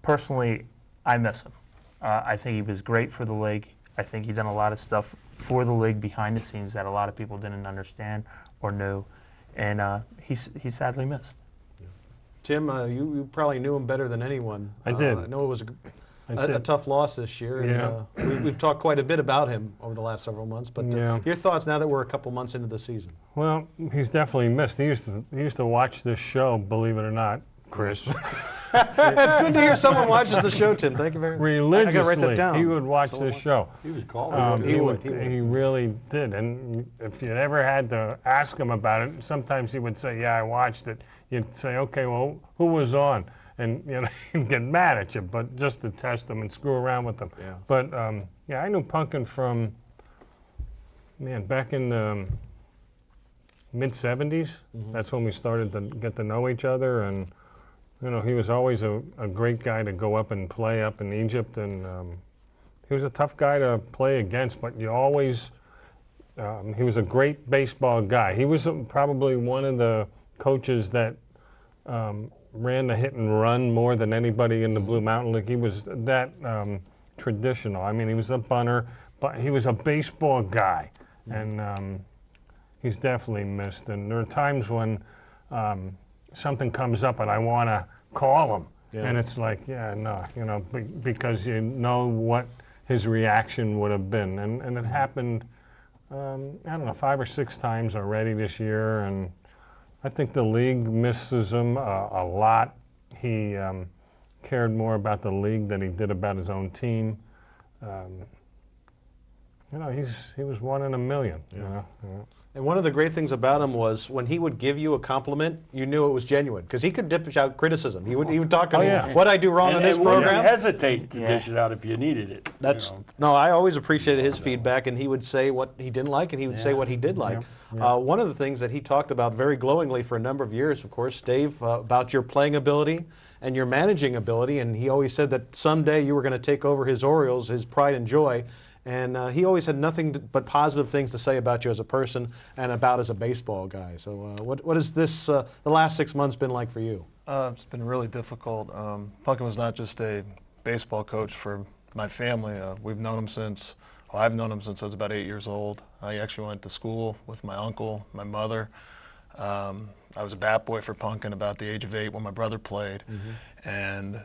personally, I miss him. I think he was great for the league. I think he done a lot of stuff for the league behind the scenes that a lot of people didn't understand or knew, and he's sadly missed. Tim, you probably knew him better than anyone. I did. I know it was a tough loss this year. Yeah. And, we've talked quite a bit about him over the last several months, but your thoughts now that we're a couple months into the season? Well, he's definitely missed. He used to watch this show, believe it or not, Chris. It's good to hear someone watches the show, Tim. Thank you very much. Religiously, I gotta write that down. he would watch this show. He was calling. He would. He really did. And if you ever had to ask him about it, sometimes he would say, "Yeah, I watched it." You'd say, "Okay, well, who was on?" And he'd get mad at you, but just to test him and screw around with them. Yeah. But yeah, I knew Punkin from back in the mid-'70s. That's when we started to get to know each other, and he was always a great guy to go up and play up in Egypt, and he was a tough guy to play against, but you always, he was a great baseball guy. He was probably one of the coaches that ran the hit and run more than anybody in the Blue Mountain League. He was that traditional. I mean, he was a bunter, but he was a baseball guy, and he's definitely missed. And there are times when something comes up and I want to call him, and it's like, no, because you know what his reaction would have been. And it happened, I don't know, 5 or 6 times already this year, and I think the league misses him a lot. He cared more about the league than he did about his own team. He was 1 in a million. And one of the great things about him was when he would give you a compliment, you knew it was genuine, because he could dish out criticism. He would talk to me, what I do wrong in this program. Wouldn't hesitate to dish it out if you needed it. No, I always appreciated his feedback, and he would say what he didn't like, and he would say what he did like. One of the things that he talked about very glowingly for a number of years, of course, Dave, about your playing ability and your managing ability, and he always said that someday you were going to take over his Orioles, his pride and joy. And he always had nothing but positive things to say about you as a person and about as a baseball guy. So what has this, the last 6 months been like for you? It's been really difficult. Punkin was not just a baseball coach for my family. I've known him since I was about 8 years old. I actually went to school with my uncle, my mother. I was a bat boy for Punkin about the age of 8 when my brother played. And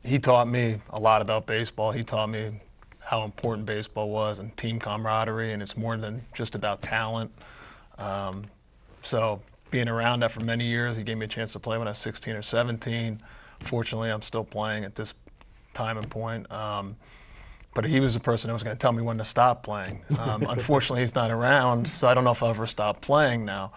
he taught me a lot about baseball. He taught me how important baseball was and team camaraderie, and it's more than just about talent. So being around that for many years, he gave me a chance to play when I was 16 or 17. Fortunately, I'm still playing at this time and point. But he was the person that was going to tell me when to stop playing. Unfortunately, he's not around, so I don't know if I'll ever stop playing now.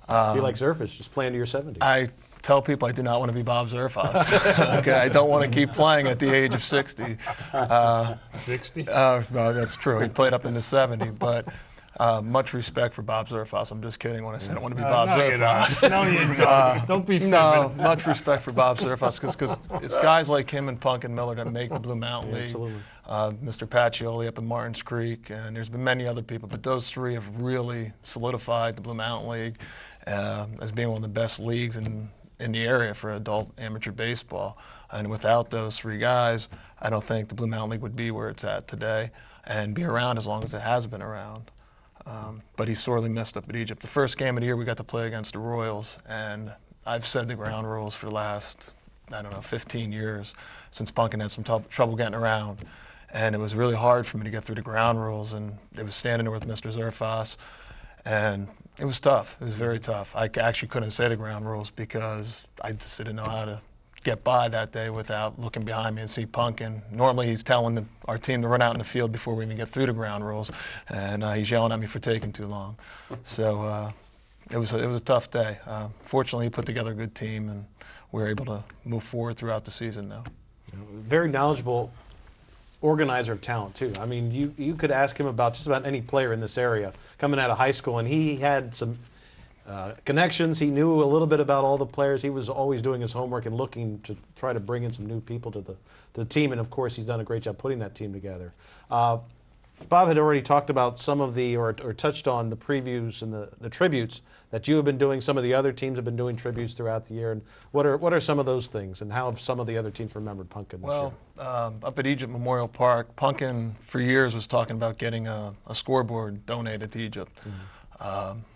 Be like Zerfish, just play into your 70s. I tell people I do not want to be Bob Zerfas. Okay, I don't want to keep playing at the age of 60. 60? No, that's true. He played up into 70, but much respect for Bob Zerfas. I'm just kidding when I said I want to be Bob Zerfas. No, you don't. Don't be fibbing. No, much respect for Bob Zerfas, because it's guys like him and Punkin Miller that make the Blue Mountain League. Absolutely. Mr. Pacioli up in Martins Creek, and there's been many other people, but those 3 have really solidified the Blue Mountain League as being one of the best leagues in the area for adult amateur baseball. And without those 3 guys, I don't think the Blue Mountain League would be where it's at today and be around as long as it has been around. But he's sorely missed up at Egypt. The first game of the year we got to play against the Royals, and I've said the ground rules for the last, 15 years, since Punkin had some trouble getting around. And it was really hard for me to get through the ground rules, and it was standing there with Mr. Zerfas, and it was tough. It was very tough. I actually couldn't say the ground rules because I just didn't know how to get by that day without looking behind me and see Punkin. Normally he's telling our team to run out in the field before we even get through the ground rules, and he's yelling at me for taking too long. So it was a tough day. Fortunately, he put together a good team, and we were able to move forward throughout the season now. Very knowledgeable organizer of talent too. I mean, you could ask him about just about any player in this area coming out of high school, and he had some connections. He knew a little bit about all the players. He was always doing his homework and looking to try to bring in some new people to the team, and of course he's done a great job putting that team together. Bob had already talked about some of the, or touched on the previews and the tributes that you have been doing. Some of the other teams have been doing tributes throughout the year. And what are some of those things, and how have some of the other teams remembered Punkin this year? Well, up at Egypt Memorial Park, Punkin for years was talking about getting a scoreboard donated to Egypt.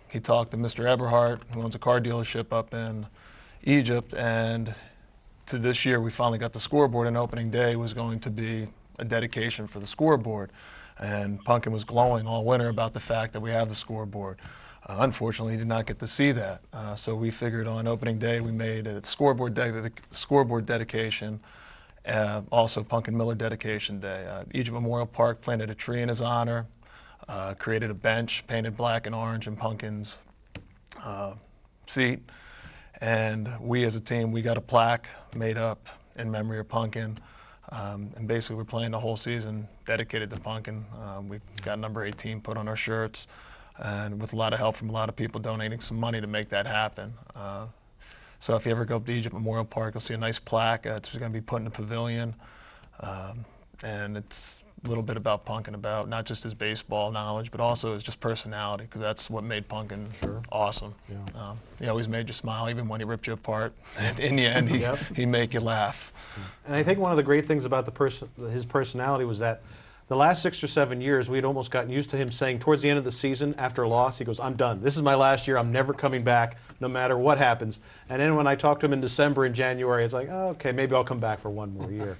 He talked to Mr. Eberhardt, who owns a car dealership up in Egypt, and to this year we finally got the scoreboard, and opening day was going to be a dedication for the scoreboard. And Punkin was glowing all winter about the fact that we have the scoreboard. Unfortunately, he did not get to see that. So we figured on opening day we made a scoreboard dedication, also Punkin Miller dedication day. Egypt Memorial Park planted a tree in his honor, created a bench painted black and orange in Punkin's seat. And we as a team, we got a plaque made up in memory of Punkin. And basically we're playing the whole season dedicated to Punkin. We got number 18 put on our shirts, and with a lot of help from a lot of people donating some money to make that happen. So if you ever go up to Egypt Memorial Park, you'll see a nice plaque. It's going to be put in the pavilion. And it's a little bit about Punkin, about not just his baseball knowledge, but also his just personality, because that's what made Punkin awesome. Yeah. He always made you smile, even when he ripped you apart. In the end, he'd make you laugh. And I think one of the great things about his personality was that the last 6 or 7 years, we'd almost gotten used to him saying towards the end of the season, after a loss, he goes, "I'm done. This is my last year. I'm never coming back, no matter what happens." And then when I talked to him in December and January, it's like, oh, okay, maybe I'll come back for one more year.